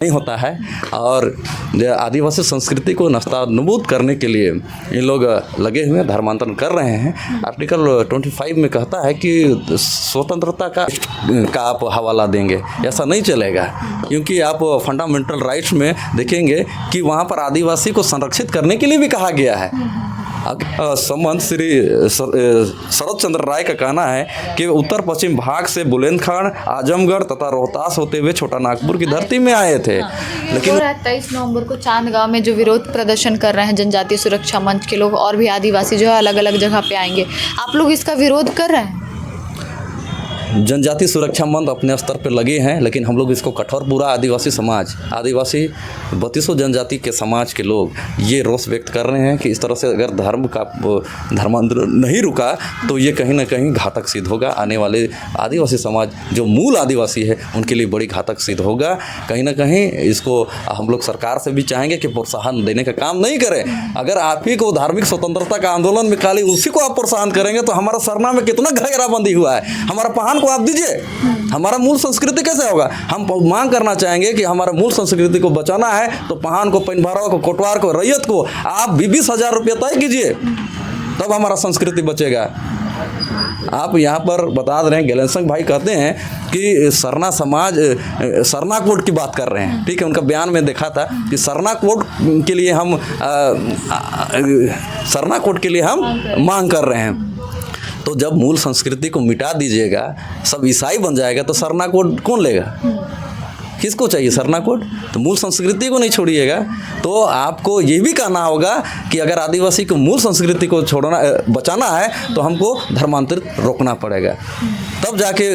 नहीं होता है। और आदिवासी संस्कृति को नस्तानबूद करने के लिए इन लोग लगे हुए धर्मांतरण कर रहे हैं। आर्टिकल 25 में कहता है कि स्वतंत्रता का आप हवाला देंगे, ऐसा नहीं चलेगा, क्योंकि आप फंडामेंटल राइट्स में देखेंगे कि वहाँ पर आदिवासी को संरक्षित करने के लिए भी कहा गया है। संबंध श्री शरद चंद्र राय का कहना है कि उत्तर पश्चिम भाग से बुलंदशहर, आजमगढ़ तथा रोहतास होते हुए छोटा नागपुर की धरती में आए थे। लेकिन 23 नवंबर को चांदगांव में जो विरोध प्रदर्शन कर रहे हैं जनजातीय सुरक्षा मंच के लोग और भी आदिवासी जो है अलग अलग जगह पे आएंगे, आप लोग इसका विरोध कर रहे हैं? जनजातीय सुरक्षा मंच अपने स्तर पर लगे हैं, लेकिन हम लोग इसको कठोर पूरा आदिवासी समाज, आदिवासी 32 जनजाति के समाज के लोग ये रोष व्यक्त कर रहे हैं कि इस तरह से अगर धर्मांतरण नहीं रुका तो ये कहीं ना कहीं घातक सिद्ध होगा। आने वाले आदिवासी समाज जो मूल आदिवासी है उनके लिए बड़ी घातक सिद्ध होगा। कहीं ना कहीं इसको हम लोग सरकार से भी चाहेंगे कि प्रोत्साहन देने का काम नहीं करें। अगर आप ही को धार्मिक स्वतंत्रता का आंदोलन में खाली उसी को आप प्रोत्साहन करेंगे तो हमारा सरना में कितना घेराबंदी हुआ है, हमारा पहान को आप दीजिए, हमारा मूल संस्कृति कैसे होगा? हम मांग करना चाहेंगे कि हमारा मूल संस्कृति को बचाना है तो पहान को, पेनभरवा को, कोटवार को, रैयत को आप 20,000 रुपये तय कीजिए, तब हमारा संस्कृति बचेगा। आप यहाँ पर बता रहे हैं, गैलेंसंग भाई कहते हैं कि सरना समाज सरना कोड की बात कर रहे हैं, ठीक है। उनका बयान में देखा था कि सरना कोड के लिए हम मांग कर रहे हैं। तो जब मूल संस्कृति को मिटा दीजिएगा, सब ईसाई बन जाएगा, तो सरना कोड कौन लेगा? किसको चाहिए सरना कोड? तो मूल संस्कृति को नहीं छोड़िएगा। तो आपको ये भी कहना होगा कि अगर आदिवासी को मूल संस्कृति को बचाना है तो हमको धर्मांतरित रोकना पड़ेगा, तब जाके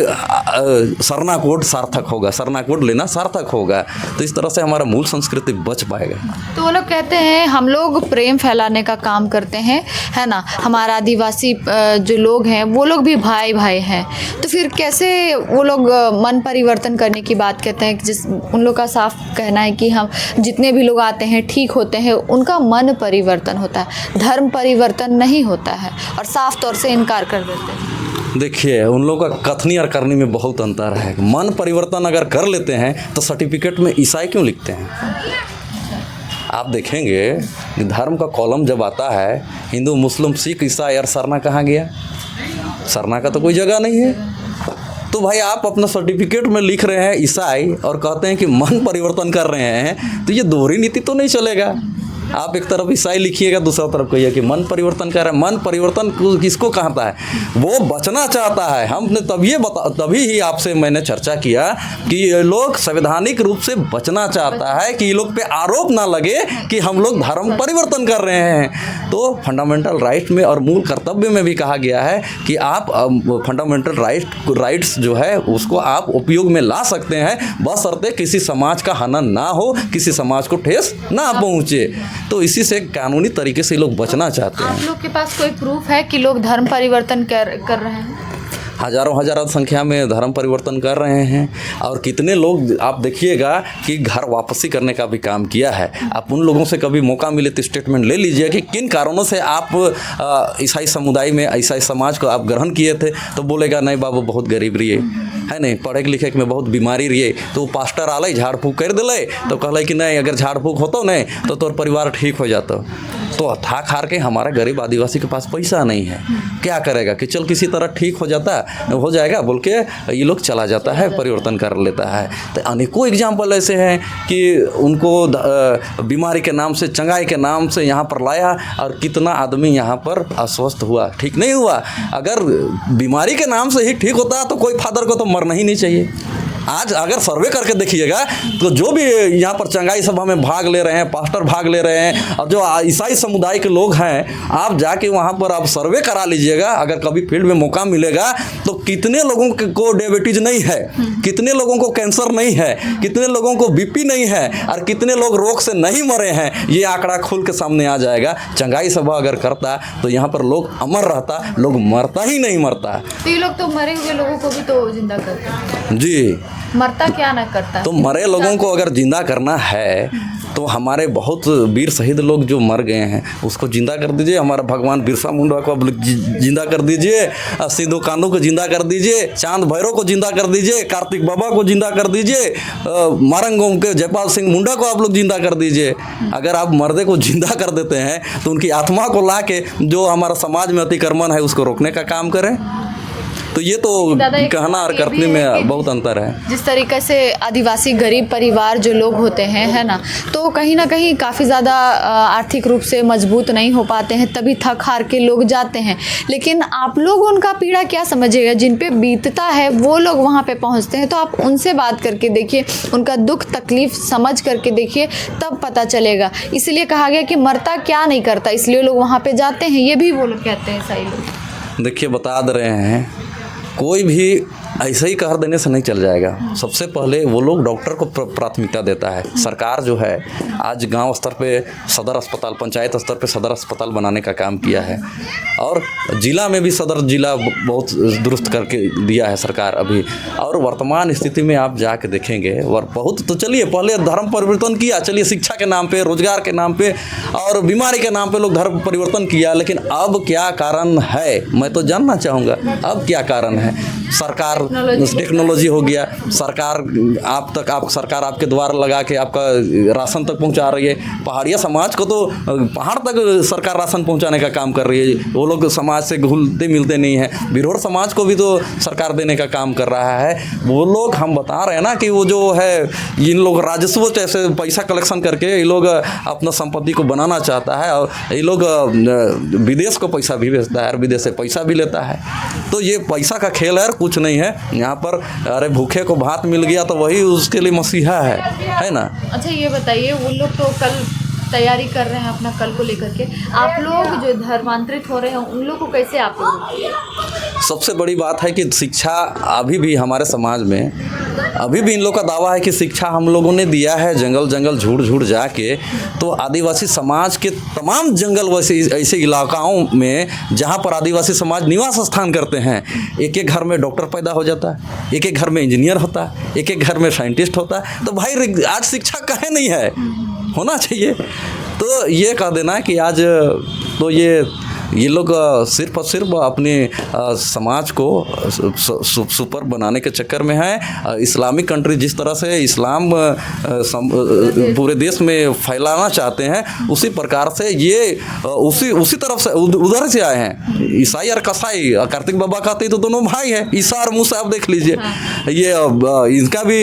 सरना कोड सार्थक होगा, सरना कोड लेना सार्थक होगा। तो इस तरह से हमारा मूल संस्कृति बच पाएगा। तो वो लोग कहते हैं हम लोग प्रेम फैलाने का काम करते हैं, है ना, हमारा आदिवासी जो लोग हैं वो लोग भी भाई भाई हैं, तो फिर कैसे वो लोग मन परिवर्तन करने की बात कहते हैं? उन लोग का साफ कहना है कि हम जितने भी लोग आते हैं ठीक होते हैं, उनका मन परिवर्तन होता है, धर्म परिवर्तन नहीं होता है, और साफ तौर से इनकार कर देते हैं। देखिए, उन लोगों का कथनी और करनी में बहुत अंतर है। मन परिवर्तन अगर कर लेते हैं तो सर्टिफिकेट में ईसाई क्यों लिखते हैं? आप देखेंगे धर्म का कॉलम जब आता है, हिंदू, मुस्लिम, सिख, ईसाई, और सरना कहाँ गया? सरना का तो कोई जगह नहीं है। तो भाई आप अपना सर्टिफिकेट में लिख रहे हैं ईसाई और कहते हैं कि मन परिवर्तन कर रहे हैं, तो ये दोहरी नीति तो नहीं चलेगा। आप एक तरफ ईसाई लिखिएगा, दूसरा तरफ कहिए कि मन परिवर्तन कर रहा है। मन परिवर्तन किसको कहता है? वो बचना चाहता है। हमने तभी ही आपसे मैंने चर्चा किया कि ये लोग संवैधानिक रूप से बचना चाहता है कि ये लोग पे आरोप ना लगे कि हम लोग धर्म परिवर्तन कर रहे हैं। तो फंडामेंटल राइट में और मूल कर्तव्य में भी कहा गया है कि आप फंडामेंटल राइट्स जो है उसको आप उपयोग में ला सकते हैं, बशर्ते किसी समाज का हनन ना हो, किसी समाज को ठेस ना पहुँचे। तो इसी से कानूनी तरीके से लोग बचना चाहते हैं। आप लोग के पास कोई प्रूफ है कि लोग धर्म परिवर्तन कर रहे हैं? हजारों संख्या में धर्म परिवर्तन कर रहे हैं। और कितने लोग आप देखिएगा कि घर वापसी करने का भी काम किया है। आप उन लोगों से कभी मौका मिले तो स्टेटमेंट ले लीजिए कि किन कारणों से आप ईसाई समुदाय में, ईसाई समाज को आप ग्रहण किए थे। तो बोलेगा नहीं बाबू बहुत गरीब रहिए, है नहीं, पढ़े लिखे में बहुत बीमारी रहिए। तो पास्टर आल झाड़ फूक कर दिले, तो कहले कि नहीं अगर झाड़ फूक होता नहीं तो तोर परिवार ठीक हो जाता। तो थाक हार के हमारा गरीब आदिवासी के पास पैसा नहीं है, क्या करेगा कि चल किसी तरह ठीक हो जाएगा बोल के ये लोग चला जाता है, परिवर्तन कर लेता है। तो अनेकों एग्जाम्पल ऐसे हैं कि उनको बीमारी के नाम से, चंगाई के नाम से यहाँ पर लाया और कितना आदमी यहाँ पर अस्वस्थ हुआ, ठीक नहीं हुआ। अगर बीमारी के नाम से ही ठीक होता तो कोई फादर को तो मरना ही नहीं चाहिए। आज अगर सर्वे करके देखिएगा तो जो भी यहाँ पर चंगाई सभा में भाग ले रहे हैं, पास्टर भाग ले रहे हैं, और जो ईसाई समुदाय के लोग हैं, आप जाके वहाँ पर आप सर्वे करा लीजिएगा। अगर कभी फील्ड में मौका मिलेगा तो कितने लोगों को डायबिटीज नहीं है, कितने लोगों को कैंसर नहीं है, कितने लोगों को बीपी नहीं है, और कितने लोग रोग से नहीं मरे हैं, ये आंकड़ा खुल के सामने आ जाएगा। चंगाई सभा अगर करता तो यहाँ पर लोग अमर रहता, लोग मरता ही नहीं मरता। तो ये लोग तो मरे हुए लोगों को भी तो जिंदा करते हैं। जी। मरता क्या ना करता। तो मरे लोगों को अगर जिंदा करना है तो हमारे बहुत वीर शहीद लोग जो मर गए हैं उसको जिंदा कर दीजिए। हमारा भगवान बिरसा मुंडा को अब जिंदा कर दीजिए, सिद्धू कान्हू को जिंदा कर दीजिए, चांद भैरव को जिंदा कर दीजिए, कार्तिक बाबा को जिंदा कर दीजिए, मारंगोम के जयपाल सिंह मुंडा को आप लोग जिंदा कर दीजिए। अगर आप मर्दे को जिंदा कर देते हैं तो उनकी आत्मा को ला के जो हमारा समाज में अतिक्रमण है उसको रोकने का काम करें। तो ये तो कहना और करने में बहुत अंतर है। जिस तरीके से आदिवासी गरीब परिवार जो लोग होते हैं, है ना, तो कहीं ना कहीं काफ़ी ज़्यादा आर्थिक रूप से मजबूत नहीं हो पाते हैं, तभी थक हार के लोग जाते हैं। लेकिन आप लोग उनका पीड़ा क्या समझिएगा, जिन पे बीतता है वो लोग वहाँ पे पहुँचते हैं, तो आप उनसे बात करके देखिए, उनका दुख तकलीफ समझ करके देखिए, तब पता चलेगा। इसलिए कहा गया कि मरता क्या नहीं करता, इसलिए लोग वहाँ पे जाते हैं, ये भी वो लोग कहते हैं ईसाई लोग। देखिए बता दे रहे हैं, कोई भी ऐसे ही कहर देने से नहीं चल जाएगा। सबसे पहले वो लोग डॉक्टर को प्राथमिकता देता है। सरकार जो है आज गांव स्तर पे सदर अस्पताल, पंचायत स्तर पे सदर अस्पताल बनाने का काम किया है और जिला में भी सदर जिला बहुत दुरुस्त करके दिया है सरकार अभी। और वर्तमान स्थिति में आप जाके देखेंगे बहुत, तो चलिए पहले धर्म परिवर्तन किया, चलिए शिक्षा के नाम पे, रोजगार के नाम पे और बीमारी के नाम पे लोग धर्म परिवर्तन किया, लेकिन अब क्या कारण है मैं तो जानना चाहूँगा। अब क्या कारण है? सरकार टेक्नोलॉजी हो गया, सरकार सरकार आपके द्वार लगा के आपका राशन तक पहुंचा रही है। पहाड़िया समाज को तो पहाड़ तक सरकार राशन पहुंचाने का काम कर रही है, वो लोग समाज से घुलते मिलते नहीं हैं। बिरहोर समाज को भी तो सरकार देने का काम कर रहा है। वो लोग हम बता रहे हैं ना कि वो जो है इन लोग राजस्व जैसे पैसा कलेक्शन करके ये लोग अपना संपत्ति को बनाना चाहता है और ये लोग विदेश को पैसा भी भेजता है और विदेश से पैसा भी लेता है। तो ये पैसा का खेल है, कुछ नहीं है यहाँ पर। अरे भूखे को भात मिल गया तो वही उसके लिए मसीहा है ना। अच्छा ये बताइए, वो लोग तो कल तैयारी कर रहे हैं अपना कल को लेकर के, आप लोग जो धर्मांतरित हो रहे हैं उन लोग को कैसे आप लोग? सबसे बड़ी बात है कि शिक्षा अभी भी हमारे समाज में अभी भी इन लोग का दावा है कि शिक्षा हम लोगों ने दिया है जंगल जंगल झूठ झूठ जाके। तो आदिवासी समाज के तमाम जंगल वैसे ऐसे इलाकाओं में जहाँ पर आदिवासी समाज निवास स्थान करते हैं, एक एक घर में डॉक्टर पैदा हो जाता है, एक एक घर में इंजीनियर होता है, एक एक घर में साइंटिस्ट होता है। तो भाई आज शिक्षा कहीं नहीं है, होना चाहिए। तो ये कह देना कि आज तो ये लोग सिर्फ और सिर्फ अपने समाज को सुपर बनाने के चक्कर में है। इस्लामिक कंट्री जिस तरह से इस्लाम पूरे देश में फैलाना चाहते हैं, उसी प्रकार से ये उसी तरफ से उधर से आए हैं। ईसाई और कसाई, कार्तिक बाबा कहते तो दोनों भाई हैं, ईसा और मूसा। आप देख लीजिए ये इनका भी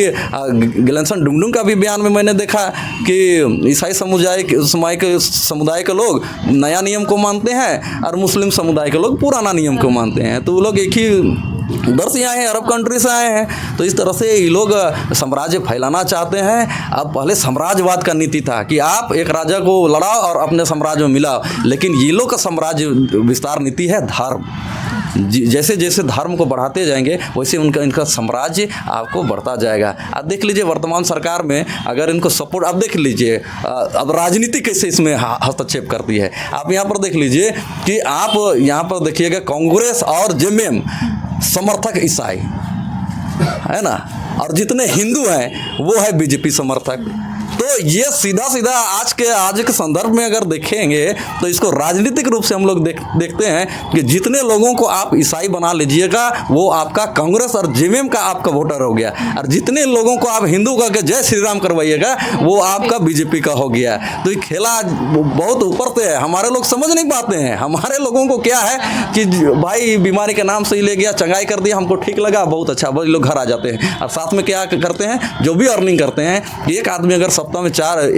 गिलेंसन डुंगडुंग का भी बयान में मैंने देखा कि ईसाई समुदाय के लोग नया नियम को मानते हैं और मुस्लिम समुदाय के लोग पुराना नियम को मानते हैं। तो वो लोग एक ही उधर से आए हैं, अरब कंट्री से आए हैं। तो इस तरह से ये लोग साम्राज्य फैलाना चाहते हैं। अब पहले साम्राज्यवाद का नीति था कि आप एक राजा को लड़ाओ और अपने साम्राज्य में मिलाओ, लेकिन ये लोग का साम्राज्य विस्तार नीति है धर्म। जैसे जैसे धर्म को बढ़ाते जाएंगे वैसे इनका साम्राज्य आपको बढ़ता जाएगा। आप देख लीजिए वर्तमान सरकार में अगर इनको सपोर्ट, आप देख लीजिए अब राजनीति कैसे इसमें हस्तक्षेप करती है। आप यहाँ पर देख लीजिए कि आप यहाँ पर देखिएगा कांग्रेस और जेएमएम समर्थक ईसाई है ना, और जितने हिंदू हैं वो है बीजेपी समर्थक। तो ये सीधा सीधा आज के संदर्भ में अगर देखेंगे तो इसको राजनीतिक रूप से हम लोग देखते हैं कि जितने लोगों को आप ईसाई बना लीजिएगा वो आपका कांग्रेस और जेएमएम का आपका वोटर हो गया, और जितने लोगों को आप हिंदू का के जय श्री राम करवाइएगा वो आपका बीजेपी का हो गया। तो ये खेला बहुत ऊपर से है, हमारे लोग समझ नहीं पाते हैं। हमारे लोगों को क्या है कि भाई बीमारी के नाम से ही ले गया, चंगाई कर दिया, हमको ठीक लगा, बहुत अच्छा, बस लोग घर आ जाते हैं। और साथ में क्या करते हैं, जो भी अर्निंग करते हैं, एक आदमी अगर सप्ताह में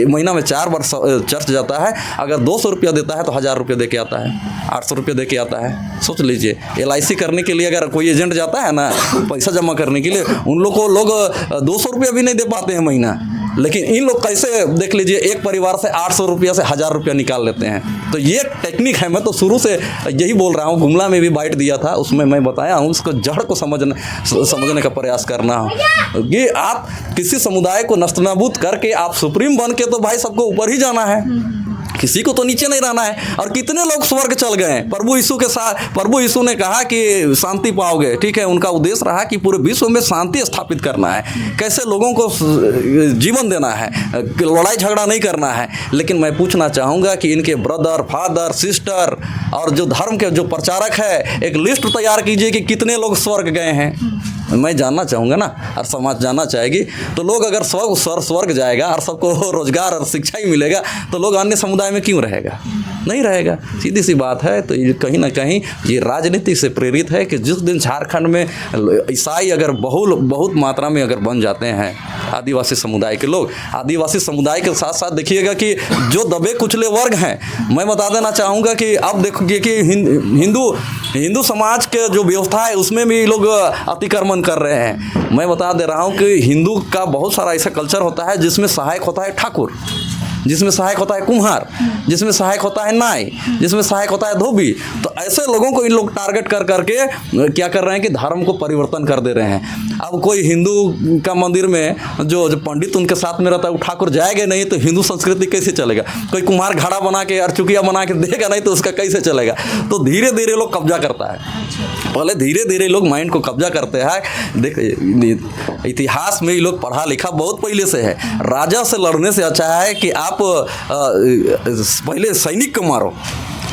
महीना में 4 बार चर्च जाता है, अगर 200 रुपया देता है तो 1000 रुपया दे के आता है, 800 रुपया दे के आता है। सोच लीजिए LIC करने के लिए अगर कोई एजेंट जाता है ना पैसा जमा करने के लिए, उन लोग को 200 रुपया भी नहीं दे पाते हैं महीना, लेकिन इन लोग कैसे देख लीजिए एक परिवार से 800 रुपया से 1000 रुपया निकाल लेते हैं। तो ये टेक्निक है। मैं तो शुरू से यही बोल रहा हूँ, गुमला में भी बाइट दिया था, उसमें मैं बताया हूँ, उसको जड़ को समझने का प्रयास करना हो कि आप किसी समुदाय को नस्तनाबूद करके आप सुप्रीम बन के तो भाई सबको ऊपर ही जाना है। किसी को तो नीचे नहीं रहना है। और कितने लोग स्वर्ग चल गए हैं प्रभु यीशु के साथ। प्रभु यीशु ने कहा कि शांति पाओगे, ठीक है, उनका उद्देश्य रहा कि पूरे विश्व में शांति स्थापित करना है, कैसे लोगों को जीवन देना है, लड़ाई झगड़ा नहीं करना है। लेकिन मैं पूछना चाहूँगा कि इनके ब्रदर, फादर, सिस्टर और जो धर्म के जो प्रचारक है, एक लिस्ट तैयार कीजिए कि कितने लोग स्वर्ग गए हैं। मैं जानना चाहूँगा ना, और समाज जानना चाहेगी। तो लोग अगर स्वर्ग जाएगा और सबको रोजगार और शिक्षा ही मिलेगा तो लोग अन्य समुदाय में क्यों रहेगा? नहीं रहेगा। सीधी सी बात है। तो ये कहीं ना कहीं ये राजनीति से प्रेरित है कि जिस दिन झारखंड में ईसाई अगर बहुत मात्रा में अगर बन जाते हैं, आदिवासी समुदाय के लोग, आदिवासी समुदाय के साथ साथ देखिएगा कि जो दबे कुचले वर्ग हैं, मैं बता देना चाहूँगा कि अब देखिए कि हिंदू समाज के जो व्यवस्था है उसमें भी लोग अतिक्रमण कर रहे हैं। मैं बता दे रहा हूँ कि हिंदू का बहुत सारा ऐसा कल्चर होता है जिसमें सहायक होता है ठाकुर, जिसमें सहायक होता है कुम्हार, जिसमें सहायक होता है नाई, जिसमें सहायक होता है धोबी। तो ऐसे लोगों को इन लोग टारगेट कर करके क्या कर रहे हैं कि धर्म को परिवर्तन कर दे रहे हैं। अब कोई हिंदू का मंदिर में जो पंडित उनके साथ में रहता है वो ठाकुर जाएगा नहीं तो हिंदू संस्कृति कैसे चलेगा? कोई कुम्हार घड़ा बना के अरचुकिया बना के देगा नहीं तो उसका कैसे चलेगा? तो धीरे धीरे लोग कब्जा करता है। पहले धीरे धीरे लोग माइंड को कब्जा करते हैं। देखिए इतिहास में ये लोग पढ़ा लिखा बहुत पहले से है। राजा से लड़ने से अच्छा है कि आप पहले सैनिक को मारो।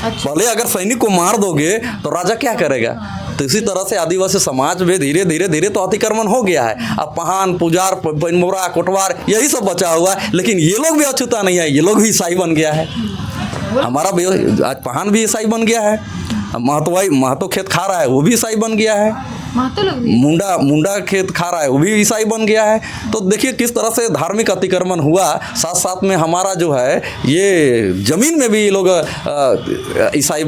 पहले अगर सैनिक को मार दोगे तो राजा क्या करेगा? तो इसी तरह से आदिवासी समाज में धीरे धीरे तो अतिक्रमण हो गया है। अब पहान, पुजार, बनमोरा, कोटवार यही सब बचा हुआ है। लेकिन ये लोग भी अछूता नहीं है, ये लोग भी ईसाई बन गया है। हमारा आज पहान भी ईसाई बन गया है। महतो खेत खा रहा है वो भी ईसाई बन गया है। मुंडा खेत खा रहा है वो भी ईसाई बन गया है। तो देखिए किस तरह से धार्मिक अतिक्रमण हुआ। साथ साथ में हमारा जो है ये जमीन में भी लोग ईसाई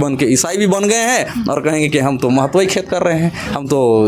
भी बन गए हैं और कहेंगे कि हम तो महतोई खेत कर रहे हैं, हम तो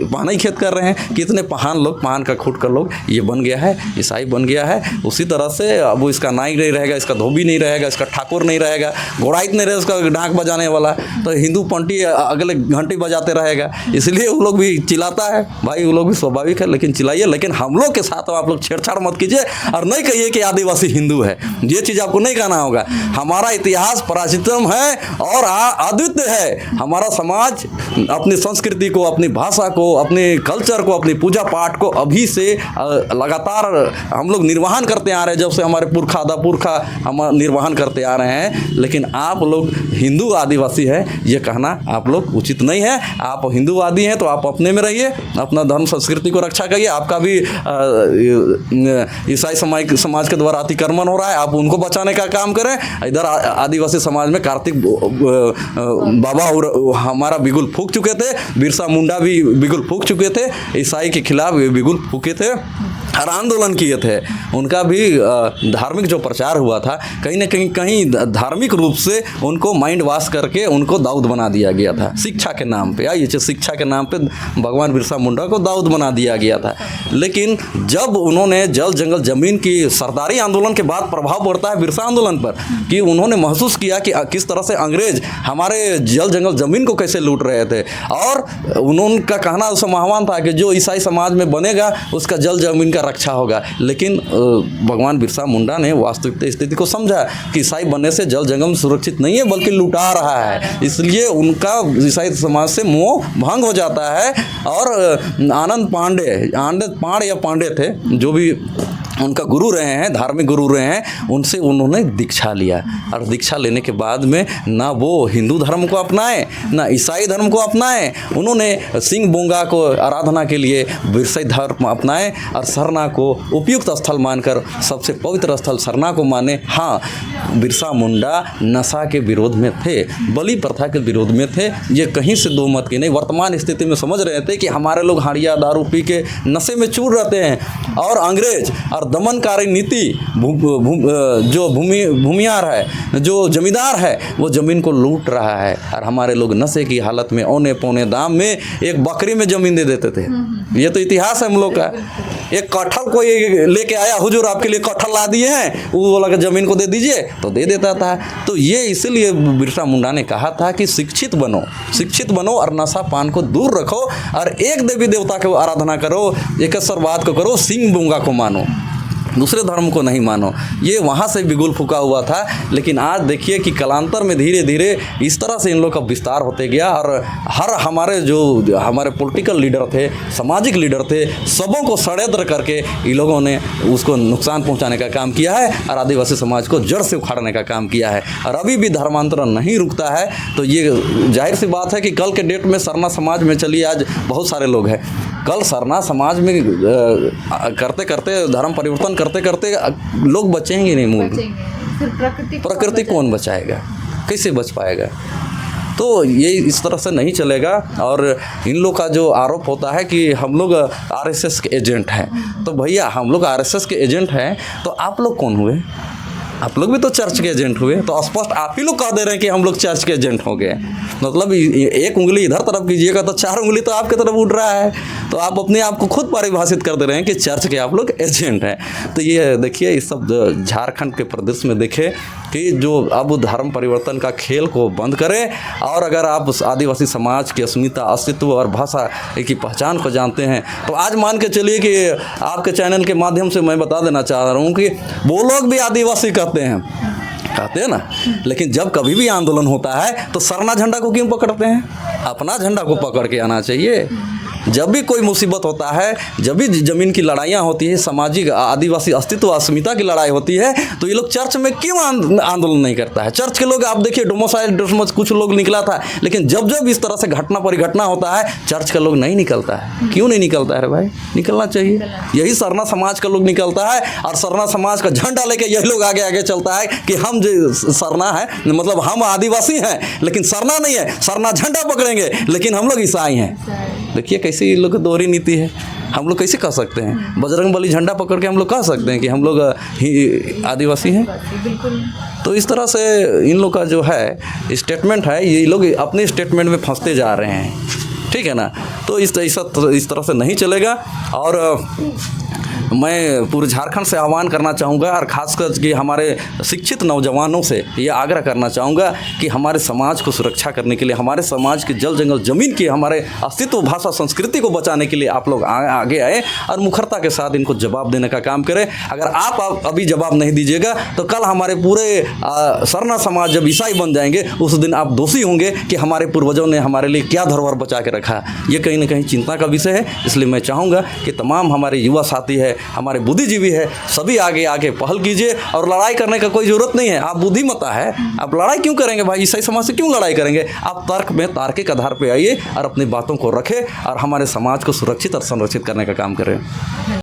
पहानी खेत कर रहे हैं। कितने पहान का खूट कर लोग ये बन गया है, ईसाई बन गया है। उसी तरह से अब वो इसका नाई नहीं रहेगा, इसका धोबी नहीं रहेगा, इसका ठाकुर नहीं रहेगा, घोड़ाइत नहीं रहेगा, उसका ढाक बजाने वाला। तो हिंदू पंटी अगले घंटी बजाते रहेगा। इसलिए वो लोग भी चिल्लाता है। भाई वो लोग भी स्वाभाविक है, लेकिन चिल्लाइए, लेकिन हम लोग के साथ आप लोग छेड़छाड़ मत कीजिए और नहीं कहिए कि आदिवासी हिंदू है। ये चीज़ आपको नहीं कहना होगा। हमारा इतिहास प्राचीनतम है और अद्वितीय है। हमारा समाज अपनी संस्कृति को, अपनी भाषा को, अपने कल्चर को, अपनी पूजा पाठ को अभी से लगातार हम लोग निर्वहन करते आ रहे हैं। जब से हमारे पुरखा हम निर्वहन करते आ रहे हैं। लेकिन आप लोग हिंदू आदिवासी है ये कहना आप लोग उचित नहीं है। आप हिंदूवादी हैं तो आप अपने में रहिए, अपना धर्म संस्कृति को रक्षा करिए। आपका भी ईसाई समाज के द्वारा अतिक्रमण हो रहा है, आप उनको बचाने का काम करें। इधर आदिवासी समाज में कार्तिक बाबा और हमारा बिगुल फूंक चुके थे, बिरसा मुंडा भी बिगुल फूंक चुके थे, ईसाई के खिलाफ बिगुल फूके थे और आंदोलन किए थे। उनका भी धार्मिक जो प्रचार हुआ था कहीं ना कहीं धार्मिक रूप से उनको माइंड वॉश करके उनको दाऊद बना दिया गया था शिक्षा के नाम पे। ये शिक्षा के नाम पे भगवान बिरसा मुंडा को दाऊद बना दिया गया था। लेकिन जब उन्होंने जल जंगल जमीन की सरदारी आंदोलन के बाद प्रभाव पड़ता है बिरसा आंदोलन पर कि उन्होंने महसूस किया कि किस तरह से अंग्रेज हमारे जल जंगल जमीन को कैसे लूट रहे थे। और उनका कहना उस आह्वान था कि जो ईसाई समाज में बनेगा उसका जल जमीन का रक्षा होगा। लेकिन भगवान बिरसा मुंडा ने वास्तविक स्थिति को समझा कि ईसाई बनने से जल जंगल सुरक्षित नहीं है बल्कि लुटा रहा है। इसलिए उनका ईसाई समाज से मोह भंग हो जाता है। और आनंद पांडे थे जो भी उनका गुरु रहे हैं, धार्मिक गुरु रहे हैं, उनसे उन्होंने दीक्षा लिया। और दीक्षा लेने के बाद में ना वो हिंदू धर्म को अपनाए ना ईसाई धर्म को अपनाए। उन्होंने सिंह बोंगा को आराधना के लिए बिरसाई धर्म अपनाए और सरना को उपयुक्त स्थल मानकर सबसे पवित्र स्थल सरना को माने। हाँ, बिरसा मुंडा नशा के विरोध में थे, बलि प्रथा के विरोध में थे, ये कहीं से दो मत की नहीं। वर्तमान स्थिति में समझ रहे थे कि हमारे लोग हाड़िया दारू पी के नशे में चूर रहते हैं और अंग्रेज और दमनकारी नीति जो भूमियार है, जो जमींदार है, वो ज़मीन को लूट रहा है। और हमारे लोग नशे की हालत में औने पौने दाम में एक बकरी में ज़मीन दे देते थे। ये तो इतिहास है हम लोग का। एक कटहल कोई लेके आया, हुजूर आपके लिए कटहल ला दिए हैं, वो बोला कि ज़मीन को दे दीजिए, तो दे देता था। तो ये इसीलिए बिरसा मुंडा ने कहा था कि शिक्षित बनो और नशा पान को दूर रखो और एक देवी देवता को आराधना करो, एकेश्वरवाद को करो, सिंह बोंगा को मानो। दूसरे धर्म को नहीं मानो, ये वहाँ से बिगुल फूका हुआ था। लेकिन आज देखिए कि कालांतर में धीरे धीरे इस तरह से इन लोग का विस्तार होते गया और हर हमारे पॉलिटिकल लीडर थे, सामाजिक लीडर थे, सबों को षड्यंत्र करके इन लोगों ने उसको नुकसान पहुंचाने का काम किया है और आदिवासी समाज को जड़ से उखाड़ने का काम किया है। और अभी भी धर्मांतरण नहीं रुकता है। तो ये जाहिर सी बात है कि कल के डेट में सरना समाज में चलिए आज बहुत सारे लोग हैं, कल सरना समाज में करते करते धर्म परिवर्तन करते करते लोग बचेंगे नहीं, मूल फिर प्रकृति कौन बचाएगा, कैसे बच पाएगा। तो ये इस तरह से नहीं चलेगा। और इन लोग का जो आरोप होता है कि हम लोग आरएसएस के एजेंट हैं, तो भैया हम लोग आरएसएस के एजेंट हैं तो आप लोग कौन हुए? आप लोग भी तो चर्च के एजेंट हुए। तो स्पष्ट आप ही लोग कह दे रहे हैं कि हम लोग चर्च के एजेंट हो गए। मतलब एक उंगली इधर तरफ कीजिएगा तो 4 उंगली तो आपकी तरफ उड़ रहा है। तो आप अपने आप को खुद परिभाषित कर दे रहे हैं कि चर्च के आप लोग एजेंट हैं। तो ये देखिए इस सब झारखंड के प्रदेश में देखे कि जो अब धर्म परिवर्तन का खेल को बंद करें और अगर आप उस आदिवासी समाज की अस्मिता, अस्तित्व और भाषा की पहचान को जानते हैं तो आज मान के चलिए कि आपके चैनल के माध्यम से मैं बता देना चाह रहा हूँ कि वो लोग भी आदिवासी कहते हैं ना, लेकिन जब कभी भी आंदोलन होता है तो सरना झंडा को क्यों पकड़ते हैं? अपना झंडा को पकड़ के आना चाहिए। जब भी कोई मुसीबत होता है, जब भी ज़मीन की लड़ाइयाँ होती है, सामाजिक आदिवासी अस्तित्व अस्मिता की लड़ाई होती है, तो ये लोग चर्च में क्यों आंदोलन नहीं करता है? चर्च के लोग आप देखिए डोमोसाइल कुछ लोग निकला था, लेकिन जब जब इस तरह से घटना परिघटना होता है चर्च का लोग नहीं निकलता है। क्यों नहीं निकलता है भाई? निकलना चाहिए। यही सरना समाज का लोग निकलता है और सरना समाज का झंडा लेके यही लोग आगे आगे चलता है कि हम जो सरना है, मतलब हम आदिवासी हैं लेकिन सरना नहीं है, सरना झंडा पकड़ेंगे लेकिन हम लोग ईसाई हैं। देखिए कैसी इन लोग की दोहरी नीति है। हम लोग कैसे कह सकते हैं बजरंगबली झंडा पकड़ के हम लोग कह सकते हैं कि हम लोग ही आदिवासी हैं? तो इस तरह से इन लोग का जो है स्टेटमेंट है, ये लोग अपने स्टेटमेंट में फंसते जा रहे हैं, ठीक है ना। तो इस तरह से नहीं चलेगा। और मैं पूरे झारखंड से आह्वान करना चाहूँगा और ख़ासकर कि हमारे शिक्षित नौजवानों से ये आग्रह करना चाहूँगा कि हमारे समाज को सुरक्षा करने के लिए, हमारे समाज के जल जंगल ज़मीन की, हमारे अस्तित्व, भाषा, संस्कृति को बचाने के लिए आप लोग आगे आए और मुखरता के साथ इनको जवाब देने का काम करें। अगर आप अभी जवाब नहीं दीजिएगा तो कल हमारे पूरे सरना समाज जब ईसाई बन जाएंगे उस दिन आप दोषी होंगे कि हमारे पूर्वजों ने हमारे लिए क्या धरोहर बचा के रखा। ये कहीं ना कहीं चिंता का विषय है। इसलिए मैं चाहूँगा कि तमाम हमारे युवा साथी है, हमारे बुद्धिजीवी है, सभी आगे आगे पहल कीजिए। और लड़ाई करने का कोई ज़रूरत नहीं है। आप बुद्धिमता है, आप लड़ाई क्यों करेंगे भाई? ईसाई समाज से क्यों लड़ाई करेंगे? आप तर्क में तार्किक आधार पर आइए और अपनी बातों को रखें और हमारे समाज को सुरक्षित और संरक्षित करने का काम करें।